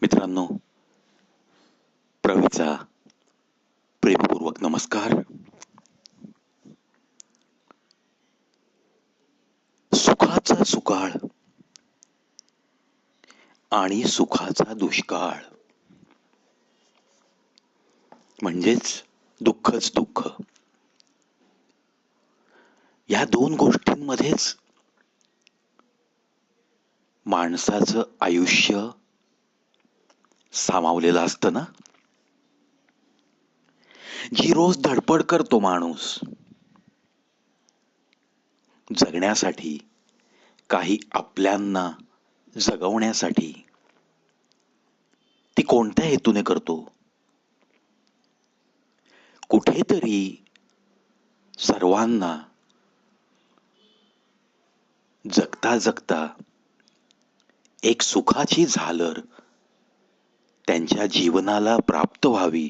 मित्रांनो, प्रवीचा प्रेमपूर्वक नमस्कार. सुखाचा सुकाळ आणि सुखाचा दुष्काळ म्हणजेच दुःखच दुःख. या दोन गोष्टींमध्येच माणसाचं आयुष्य सामावलेलं असतं ना. जी रोज धडपड करतो माणूस जगण्यासाठी, काही आपल्यांना जगवण्यासाठी, ती कोणत्या हेतूने करतो? कुठेतरी सर्वांना जगता जगता एक सुखाची झालर त्यांच्या जीवनाला प्राप्त व्हावी,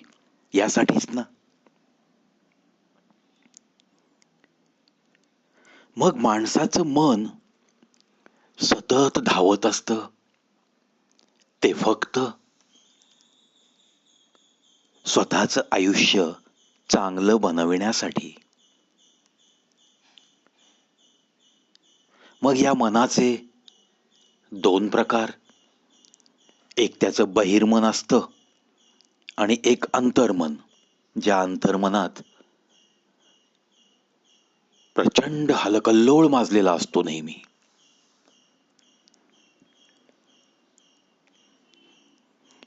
यासाठीच ना. मग माणसाचं मन सतत धावत असतं ते फक्त स्वतःचं आयुष्य चांगलं बनविण्यासाठी. मग या मनाचे दोन प्रकार, एक त्याचं बहिर्मन असतं आणि एक अंतर्मन, ज्या अंतर्मनात प्रचंड हलकल्लोळ माजलेला असतो नेहमी.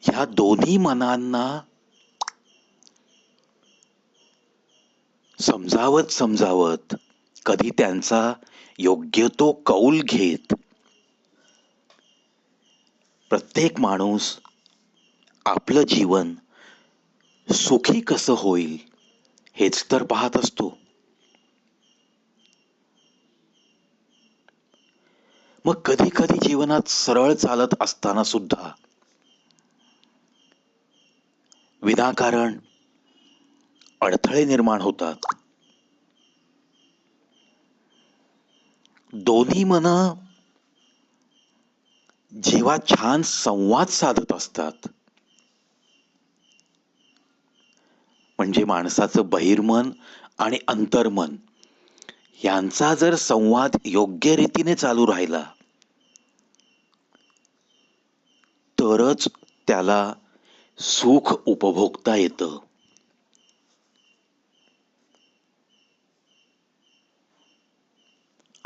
ह्या दोन्ही मनांना समजावत कधी त्यांचा योग्य तो कौल घेत प्रत्येक माणूस आपलं जीवन सुखी कसं होईल हेच तर पाहत असतो. मग कधी कधी जीवनात सरळ चालत असताना सुद्धा विनाकारण अडथळे निर्माण होतात. दोन्ही मन जेव्हा छान संवाद साधत असतात, म्हणजे माणसाचं बहिर्मन आणि अंतर्मन यांचा जर संवाद योग्य रीतीने चालू राहिला तरच त्याला सुख उपभोगता येतं.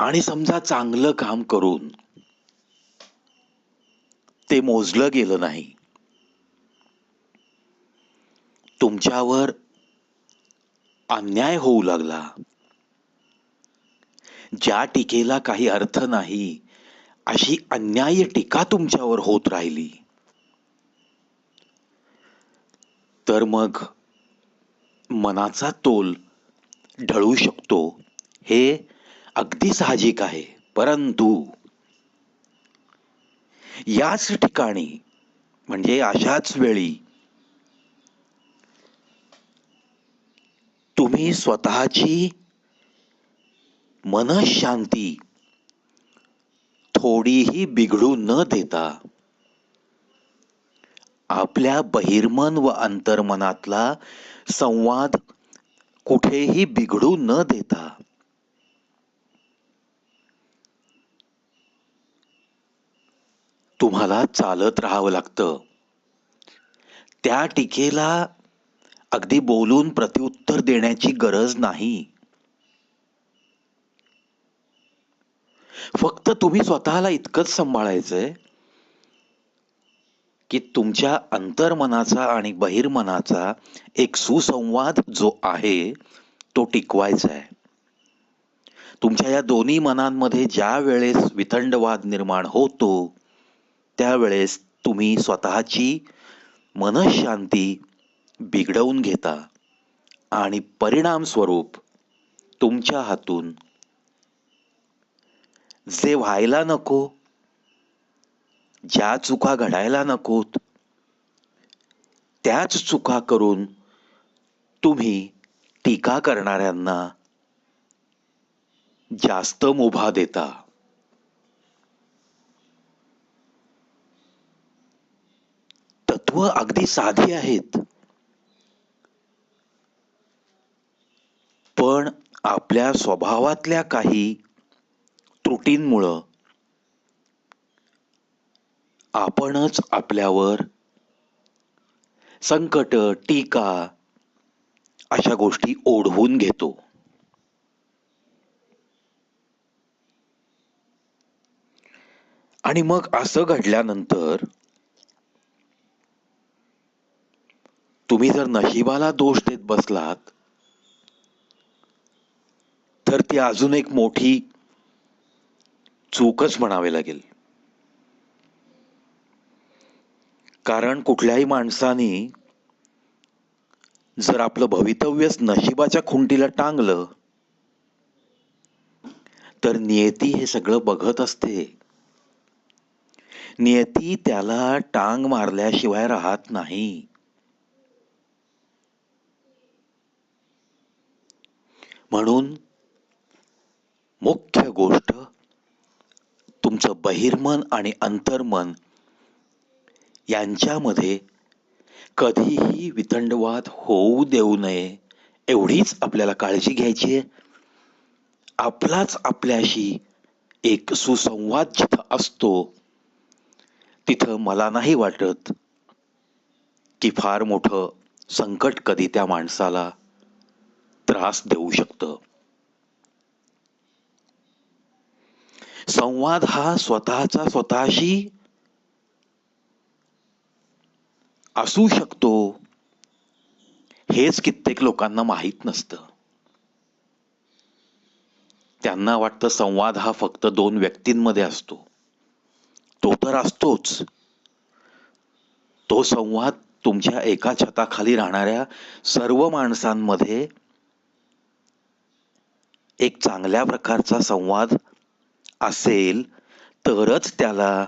आणि समजा चांगलं काम करून ते मोजलं गेलं नाही, तुमच्यावर अन्याय होऊ लागला, ज्या टीकेला काही अर्थ नाही अशी अन्याय्य टीका तुमच्यावर होत राहिली, तर मग मनाचा तोल ढळू शकतो, हे अगदी साहजिक आहे. परंतु याच ठिकाणी, म्हणजे अशाच वेळी तुम्ही स्वतःची मनःशांती थोडीही बिघडू न देता आपल्या बहिर्मन व अंतर्मनातला संवाद कुठेही बिघडू न देता तुम्हाला चालत राहावं लागतं. त्या टीकेला अगदी बोलून प्रत्युत्तर देण्याची गरज नाही. फक्त तुम्ही स्वतःला इतकंच सांभाळायचंय की तुमच्या अंतर्मनाचा आणि बहिर्मनाचा एक सुसंवाद जो आहे तो टिकवायचा आहे. तुमच्या या दोन्ही मनांमध्ये ज्या वेळेस वितंडवाद निर्माण होतो त्यावेळेस तुम्ही स्वतःची मनःशांती बिघडवून घेता आणि परिणाम स्वरूप तुमच्या हातून जे व्हायला नको, ज्या चुका घडायला नकोत, त्याच चुका करून तुम्ही टीका करणाऱ्यांना जास्त मुभा देता. तत्व अगदी साधी आहेत, पण आपल्या स्वभावातल्या काही त्रुटींमुळं आपणच आपल्यावर संकट, टीका अशा गोष्टी ओढवून घेतो. आणि मग असं घडल्यानंतर तुम्ही जर नशिबाला दोष देत बसलात तर ती अजून एक मोठी चूकच म्हणावी लागेल. कारण कुठल्याही माणसाने जर आपलं भवितव्यच नशिबाच्या खुंटीला टांगलं तर नियती हे सगळं बघत असते. नियती त्याला टांग मारल्याशिवाय राहत नाही. म्हणून मुख्य गोष्ट तुमचं बहिर्मन आणि अंतर्मन यांच्यामध्ये कधीही वितंडवाद होऊ देऊ नये एवढीच आपल्याला काळजी घ्यायची आहे. आपलाच आपल्याशी एक सुसंवाद जिथं असतो तिथं मला नाही वाटत की फार मोठं संकट कधी त्या माणसाला त्रास देऊ शकतं. संवाद हा स्वतःचा स्वतःशी असू शकतो हेच कित्येक लोकांना माहीत नसतं. त्यांना वाटतं संवाद हा फक्त दोन व्यक्तींमध्ये असतो. तो तर असतोच. तो संवाद तुमच्या एका छताखाली राहणाऱ्या सर्व माणसांमध्ये एक चांगल्या प्रकारचा संवाद असेल तरच त्याला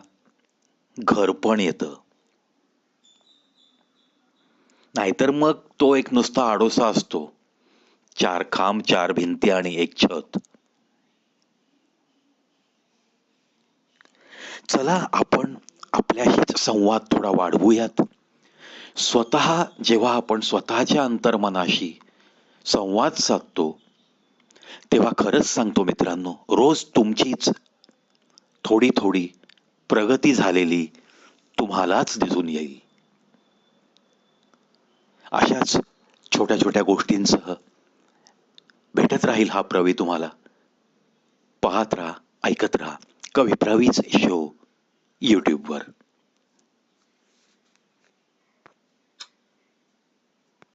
घरपण येतं. नाहीतर मग तो एक नुसता आडोसा असतो. चार खांब, चार भिंती आणि एक छत. चला आपण आपल्याशीच संवाद थोडा वाढवूयात. स्वतः जेव्हा आपण स्वतःच्या अंतर्मनाशी संवाद साधतो तेव्हा खरंच सांगतो मित्रांनो, रोज तुमचीच थोडी थोडी प्रगती झालेली तुम्हालाच दिसून येईल. अशाच छोट्या छोट्या गोष्टींसह भेटत राहील हा प्रवी तुम्हाला. पाहत राहा, ऐकत राहा कवी प्रवीच शो यूट्यूबवर.